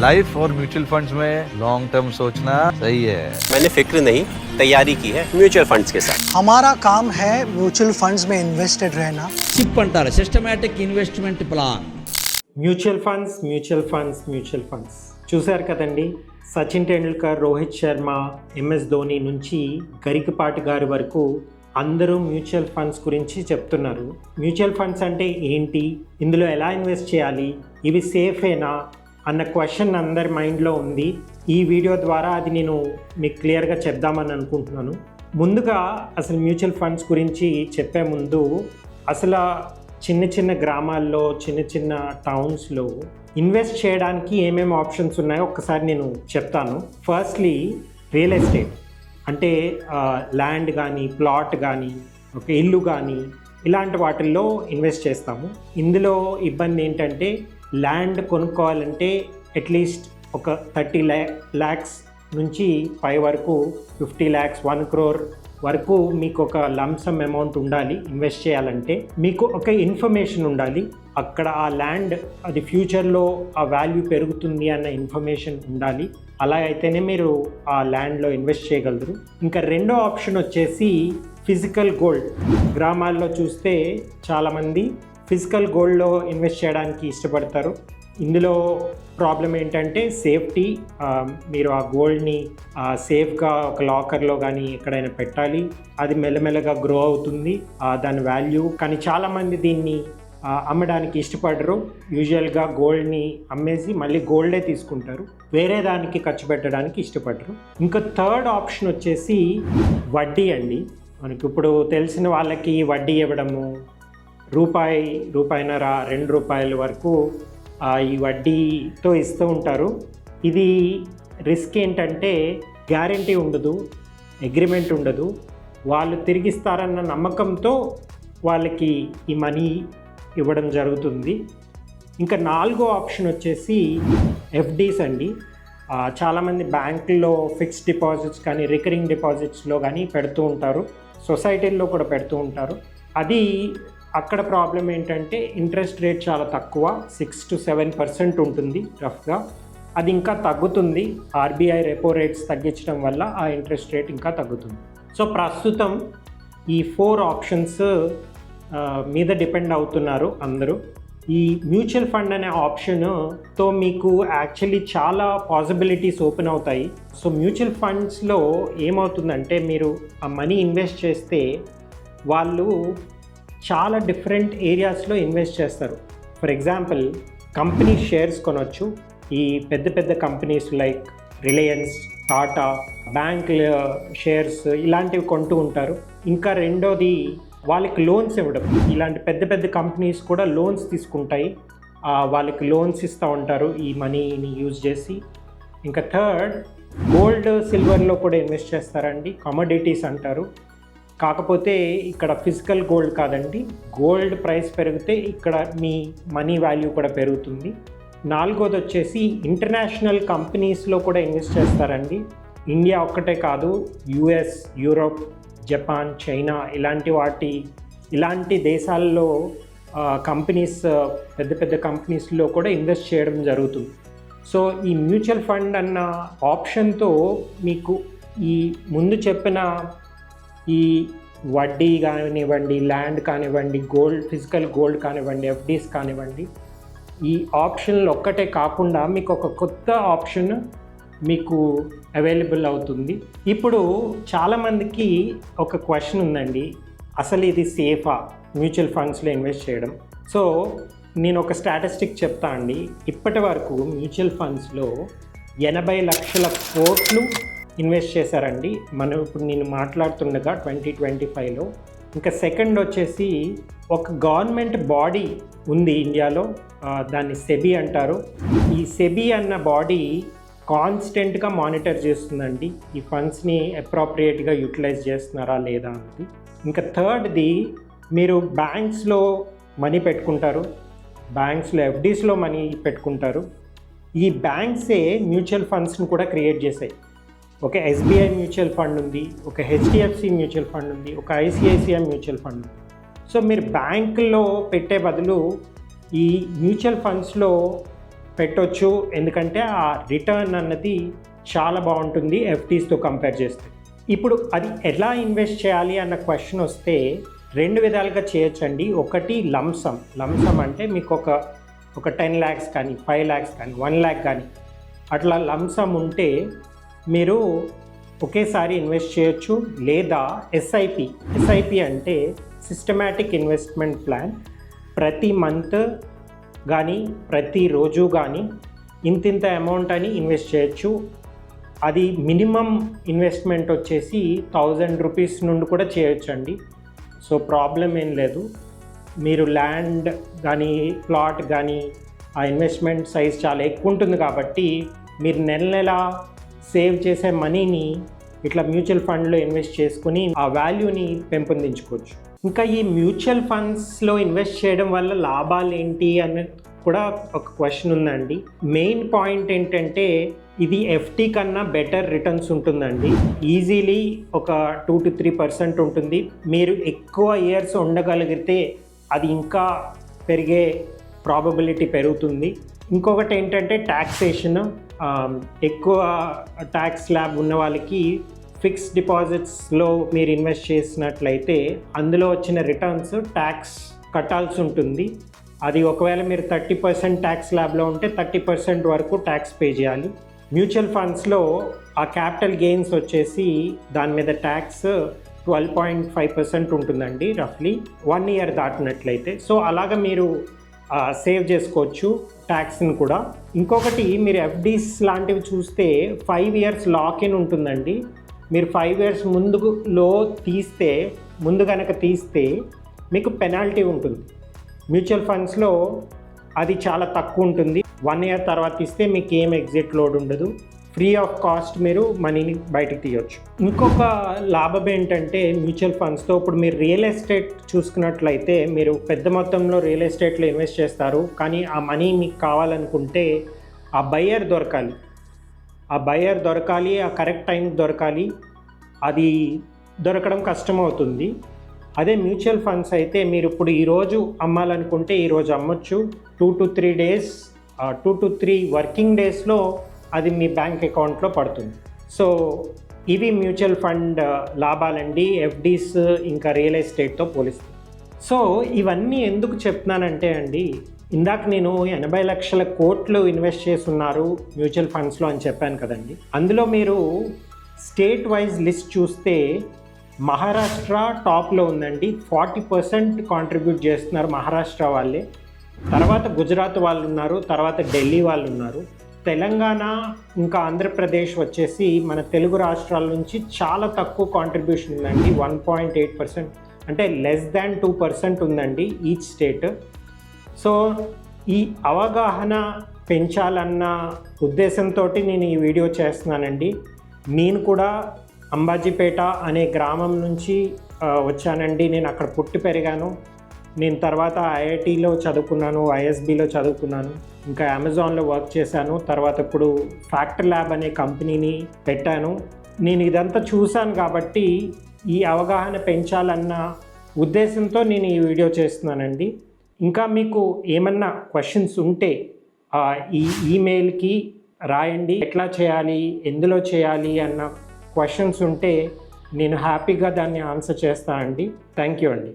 Life और mutual funds में long term सोचना सही है। मैंने फिक्र नहीं, तैयारी की है म्यूचुअल फंड्स के साथ। हमारा काम है म्यूचुअल फंड्स में इन्वेस्टेड रहना। సిప్ అంటారు systematic investment plan. Mutual funds చూశారు కదండి. సచిన్ టెండూల్కర్, రోహిత్ శర్మ, ఎంఎస్ ధోని నుంచి గరికపాటి గారి వరకు అందరూ మ్యూచువల్ ఫండ్స్ గురించి చెప్తున్నారు. మ్యూచువల్ ఫండ్స్ అంటే ఏంటి, ఇందులో ఎలా ఇన్వెస్ట్ చేయాలి, ఇవి సేఫేనా అన్న క్వశ్చన్ అందరి మైండ్లో ఉంది. ఈ వీడియో ద్వారా అది నేను మీకు క్లియర్గా చెప్దామని అనుకుంటున్నాను. ముందుగా అసలు మ్యూచువల్ ఫండ్స్ గురించి చెప్పే ముందు అసలు చిన్న గ్రామాల్లో, చిన్న టౌన్స్లో ఇన్వెస్ట్ చేయడానికి ఏమేమి ఆప్షన్స్ ఉన్నాయో ఒక్కసారి నేను చెప్తాను. ఫస్ట్లీ రియల్ ఎస్టేట్ అంటే ల్యాండ్ కానీ, ప్లాట్ కానీ, ఒక ఇల్లు కానీ ఇలాంటి వాటిల్లో ఇన్వెస్ట్ చేస్తాము. ఇందులో ఇబ్బంది ఏంటంటే ల్యాండ్ కొనుక్కోవాలంటే అట్లీస్ట్ ఒక 30 lakhs నుంచి పై వరకు 50 lakhs, 1 crore వరకు మీకు ఒక లంసమ్ అమౌంట్ ఉండాలి. ఇన్వెస్ట్ చేయాలంటే మీకు ఒక ఇన్ఫర్మేషన్ ఉండాలి. అక్కడ ఆ ల్యాండ్ అది ఫ్యూచర్లో ఆ వాల్యూ పెరుగుతుంది అన్న ఇన్ఫర్మేషన్ ఉండాలి. అలా అయితేనే మీరు ఆ ల్యాండ్లో ఇన్వెస్ట్ చేయగలరు. ఇంకా రెండో ఆప్షన్ వచ్చేసి ఫిజికల్ గోల్డ్. గ్రామాల్లో చూస్తే చాలామంది ఫిజికల్ గోల్డ్లో ఇన్వెస్ట్ చేయడానికి ఇష్టపడతారు. ఇందులో ప్రాబ్లం ఏంటంటే సేఫ్టీ. మీరు ఆ గోల్డ్ని సేఫ్గా ఒక లాకర్లో కానీ ఎక్కడైనా పెట్టాలి. అది మెల్లమెల్లగా గ్రో అవుతుంది దాని వాల్యూ. కానీ చాలామంది దీన్ని అమ్మడానికి ఇష్టపడరు. యూజువల్గా గోల్డ్ని అమ్మేసి మళ్ళీ గోల్డే తీసుకుంటారు, వేరే దానికి ఖర్చు పెట్టడానికి ఇష్టపడరు. ఇంకా థర్డ్ ఆప్షన్ వచ్చేసి వడ్డీ అండి. మనకి ఇప్పుడు తెలిసిన వాళ్ళకి వడ్డీ ఇవ్వడము, రూపాయిన్నర, ₹2 వరకు ఈ వడ్డీతో ఇస్తూ ఉంటారు. ఇది రిస్క్ ఏంటంటే గ్యారంటీ ఉండదు, అగ్రిమెంట్ ఉండదు. వాళ్ళు తిరిగిస్తారన్న నమ్మకంతో వాళ్ళకి ఈ మనీ ఇవ్వడం జరుగుతుంది. ఇంకా నాలుగో ఆప్షన్ వచ్చేసి ఎఫ్డీస్ అండి. చాలామంది బ్యాంకుల్లో ఫిక్స్డ్ డిపాజిట్స్ కానీ, రికరింగ్ డిపాజిట్స్లో కానీ పెడుతూ ఉంటారు. సొసైటీల్లో కూడా పెడుతూ ఉంటారు. అది అక్కడ ప్రాబ్లం ఏంటంటే ఇంట్రెస్ట్ రేట్ చాలా తక్కువ, 6 to 7% ఉంటుంది రఫ్గా. అది ఇంకా తగ్గుతుంది. ఆర్బీఐ రెపో రేట్స్ తగ్గించడం వల్ల ఆ ఇంట్రెస్ట్ రేట్ ఇంకా తగ్గుతుంది. సో ప్రస్తుతం ఈ 4 ఆప్షన్స్ మీద డిపెండ్ అవుతున్నారు అందరూ. ఈ మ్యూచువల్ ఫండ్ అనే ఆప్షన్తో మీకు యాక్చువల్లీ చాలా పాసిబిలిటీస్ ఓపెన్ అవుతాయి. సో మ్యూచువల్ ఫండ్స్లో ఏమవుతుందంటే మీరు ఆ మనీ ఇన్వెస్ట్ చేస్తే వాళ్ళు చాలా డిఫరెంట్ ఏరియాస్లో ఇన్వెస్ట్ చేస్తారు. ఫర్ ఎగ్జాంపుల్ కంపెనీ షేర్స్ కొనవచ్చు. ఈ పెద్ద companies like Reliance, Tata, bank shares ఇలాంటివి కొంటూ ఉంటారు. ఇంకా రెండోది వాళ్ళకి లోన్స్ ఇవ్వడం. ఇలాంటి పెద్ద కంపెనీస్ కూడా లోన్స్ తీసుకుంటాయి. వాళ్ళకి లోన్స్ ఇస్తూ ఉంటారు ఈ మనీని యూజ్ చేసి. ఇంకా థర్డ్ గోల్డ్, సిల్వర్లో కూడా ఇన్వెస్ట్ చేస్తారండి. కమోడిటీస్ అంటారు. కాకపోతే ఇక్కడ ఫిజికల్ గోల్డ్ కాదండి. గోల్డ్ ప్రైస్ పెరిగితే ఇక్కడ మీ మనీ వాల్యూ కూడా పెరుగుతుంది. నాలుగోది వచ్చేసి ఇంటర్నేషనల్ కంపెనీస్లో కూడా ఇన్వెస్ట్ చేస్తారండి. ఇండియా ఒక్కటే కాదు, యుఎస్, యూరోప్, జపాన్, చైనా ఇలాంటి దేశాల్లో కంపెనీస్, పెద్ద కంపెనీస్లో కూడా ఇన్వెస్ట్ చేయడం జరుగుతుంది. సో ఈ మ్యూచువల్ ఫండ్ అన్న ఆప్షన్తో మీకు ఈ ముందు చెప్పిన ఈ వడ్డీ కానివ్వండి, ల్యాండ్ కానివ్వండి, ఫిజికల్ గోల్డ్ కానివ్వండి, ఎఫ్డీస్ కానివ్వండి, ఈ ఆప్షన్లు ఒక్కటే కాకుండా మీకు ఒక కొత్త ఆప్షన్ మీకు అవైలబుల్ అవుతుంది. ఇప్పుడు చాలామందికి ఒక క్వశ్చన్ ఉందండి, అసలు ఇది సేఫా మ్యూచువల్ ఫండ్స్లో ఇన్వెస్ట్ చేయడం? సో నేను ఒక స్టాటిస్టిక్ చెప్తా అండి. ఇప్పటి వరకు మ్యూచువల్ ఫండ్స్లో 80 లక్షల కోట్లు ఇన్వెస్ట్ చేశారండి. ఇప్పుడు నేను మాట్లాడుతుండగా 2025లో. ఇంకా సెకండ్ వచ్చేసి ఒక గవర్నమెంట్ బాడీ ఉంది ఇండియాలో, దాన్ని సెబీ అంటారు. ఈ సెబీ అన్న బాడీ కాన్స్టెంట్గా మానిటర్ చేస్తుందండి ఈ ఫండ్స్ని అప్రోప్రియేట్గా యూటిలైజ్ చేస్తున్నారా లేదా అన్నది. ఇంకా థర్డ్ది, మీరు బ్యాంక్స్లో మనీ పెట్టుకుంటారు, బ్యాంక్స్లో ఎఫ్డీస్లో మనీ పెట్టుకుంటారు. ఈ బ్యాంక్సే మ్యూచువల్ ఫండ్స్ని కూడా క్రియేట్ చేశాయి. ఒక ఎస్బీఐ మ్యూచువల్ ఫండ్ ఉంది, ఒక హెచ్డిఎఫ్సి మ్యూచువల్ ఫండ్ ఉంది, ఒక ఐసిఐసిఐ మ్యూచువల్ ఫండ్ ఉంది. సో మీరు బ్యాంకుల్లో పెట్టే బదులు ఈ మ్యూచువల్ ఫండ్స్లో పెట్టొచ్చు, ఎందుకంటే ఆ రిటర్న్ అన్నది చాలా బాగుంటుంది ఎఫ్డీస్తో కంపేర్ చేస్తే. ఇప్పుడు అది ఎలా ఇన్వెస్ట్ చేయాలి అన్న క్వశ్చన్ వస్తే 2 విధాలుగా చేయొచ్చండి. ఒకటి లంసమ్ అంటే మీకు ఒక 10 lakhs కానీ 5 lakhs కానీ 1 lakh కానీ అట్లా లంసమ్ ఉంటే మీరు ఒకేసారి ఇన్వెస్ట్ చేయొచ్చు. లేదా ఎస్ఐపి అంటే సిస్టమాటిక్ ఇన్వెస్ట్మెంట్ ప్లాన్. ప్రతి మంత్ కానీ ప్రతిరోజు కానీ ఇంతింత అమౌంట్ అని ఇన్వెస్ట్ చేయొచ్చు. అది మినిమం ఇన్వెస్ట్మెంట్ వచ్చేసి 1000 రూపీస్ నుండి కూడా చేయొచ్చండి. సో ప్రాబ్లం ఏం లేదు. మీరు ల్యాండ్ కానీ ప్లాట్ కానీ ఆ ఇన్వెస్ట్మెంట్ సైజ్ చాలా ఎక్కువ ఉంటుంది కాబట్టి మీరు నెల సేవ్ చేసే మనీని ఇట్లా మ్యూచువల్ ఫండ్లో ఇన్వెస్ట్ చేసుకుని ఆ వాల్యూని పెంపొందించుకోవచ్చు. ఇంకా ఈ మ్యూచువల్ ఫండ్స్లో ఇన్వెస్ట్ చేయడం వల్ల లాభాలు ఏంటి అని కూడా ఒక క్వశ్చన్ ఉందండి. మెయిన్ పాయింట్ ఏంటంటే ఇది ఎఫ్టీ కన్నా బెటర్ రిటర్న్స్ ఉంటుందండి. ఈజీలీ ఒక 2 to 3% ఉంటుంది. మీరు ఎక్కువ ఇయర్స్ ఉండగలిగితే అది ఇంకా పెరిగే ప్రాబబిలిటీ పెరుగుతుంది. ఇంకొకటి ఏంటంటే ట్యాక్సేషన్. ఎక్కువ ట్యాక్స్ స్లాబ్ ఉన్న వాళ్ళకి ఫిక్స్డ్ డిపాజిట్స్లో మీరు ఇన్వెస్ట్ చేసినట్లయితే అందులో వచ్చిన రిటర్న్స్ ట్యాక్స్ కట్టాల్సి ఉంటుంది. అది ఒకవేళ మీరు 30% ట్యాక్స్ స్లాబ్లో ఉంటే 30% వరకు ట్యాక్స్ పే చేయాలి. మ్యూచువల్ ఫండ్స్లో ఆ క్యాపిటల్ గెయిన్స్ వచ్చేసి దాని మీద ట్యాక్స్ 12.5% ఉంటుందండి రఫ్లీ 1 year దాటినట్లయితే. సో అలాగ మీరు సేవ్ చేసుకోవచ్చు ట్యాక్స్ని కూడా. ఇంకొకటి మీరు ఎఫ్డీస్ లాంటివి చూస్తే 5 years లాక్-ఇన్ ఉంటుందండి. మీరు 5 years ముందు కనుక తీస్తే మీకు పెనాల్టీ ఉంటుంది. మ్యూచువల్ ఫండ్స్లో అది చాలా తక్కువ ఉంటుంది. 1 year తర్వాత ఇస్తే మీకు ఏం ఎగ్జిట్ లోడ్ ఉండదు. ఫ్రీ ఆఫ్ కాస్ట్ మీరు మనీని బయటకు తీయొచ్చు. ఇంకొక లాభం ఏంటంటే మ్యూచువల్ ఫండ్స్తో ఇప్పుడు మీరు రియల్ ఎస్టేట్ చూసుకున్నట్లయితే మీరు పెద్ద మొత్తంలో రియల్ ఎస్టేట్లో ఇన్వెస్ట్ చేస్తారు. కానీ ఆ మనీ మీకు కావాలనుకుంటే ఆ బయ్యర్ దొరకాలి, ఆ కరెక్ట్ టైంకి దొరకాలి. అది దొరకడం కష్టమవుతుంది. అదే మ్యూచువల్ ఫండ్స్ అయితే మీరు ఇప్పుడు ఈరోజు అమ్మాలనుకుంటే ఈరోజు అమ్మొచ్చు. 2 to 3 వర్కింగ్ డేస్లో అది మీ బ్యాంక్ అకౌంట్లో పడుతుంది. సో ఇవి మ్యూచువల్ ఫండ్ లాభాలండి ఎఫ్డీస్ ఇంకా రియల్ ఎస్టేట్తో పోలిస్తే. సో ఇవన్నీ ఎందుకు చెప్తున్నానంటే అండి, ఇందాక నేను 80 లక్షల కోట్లు ఇన్వెస్ట్ చేస్తున్నారు మ్యూచువల్ ఫండ్స్లో అని చెప్పాను కదండి. అందులో మీరు స్టేట్ వైజ్ లిస్ట్ చూస్తే మహారాష్ట్ర టాప్లో ఉందండి. 40% కాంట్రిబ్యూట్ చేస్తున్నారు మహారాష్ట్ర వాళ్ళే. తర్వాత గుజరాత్ వాళ్ళు ఉన్నారు, తర్వాత ఢిల్లీ వాళ్ళు ఉన్నారు. తెలంగాణ ఇంకా ఆంధ్రప్రదేశ్ వచ్చేసి మన తెలుగు రాష్ట్రాల నుంచి చాలా తక్కువ కాంట్రిబ్యూషన్ ఉందండి. 1.8%, అంటే less than 2% ఉందండి ఈచ్ స్టేట్. సో ఈ అవగాహన పెంచాలన్న ఉద్దేశంతో నేను ఈ వీడియో చేస్తున్నానండి. నేను కూడా అంబాజీపేట అనే గ్రామం నుంచి వచ్చానండి. నేను అక్కడ పుట్టి పెరిగాను. నేను తర్వాత ఐఐటీలో చదువుకున్నాను, ఐఎస్బిలో చదువుకున్నాను, ఇంకా అమెజాన్లో వర్క్ చేశాను. తర్వాత ఇప్పుడు ఫ్యాక్టరీ ల్యాబ్ అనే కంపెనీని పెట్టాను. నేను ఇదంతా చూశాను కాబట్టి ఈ అవగాహన పెంచాలన్న ఉద్దేశంతో నేను ఈ వీడియో చేస్తున్నానండి. ఇంకా మీకు ఏమన్నా క్వశ్చన్స్ ఉంటే ఈ ఈమెయిల్కి రాయండి. ఎట్లా చేయాలి, ఎందులో చేయాలి అన్న క్వశ్చన్స్ ఉంటే నేను హ్యాపీగా దాన్ని ఆన్సర్ చేస్తానండి. థ్యాంక్ యూ అండి.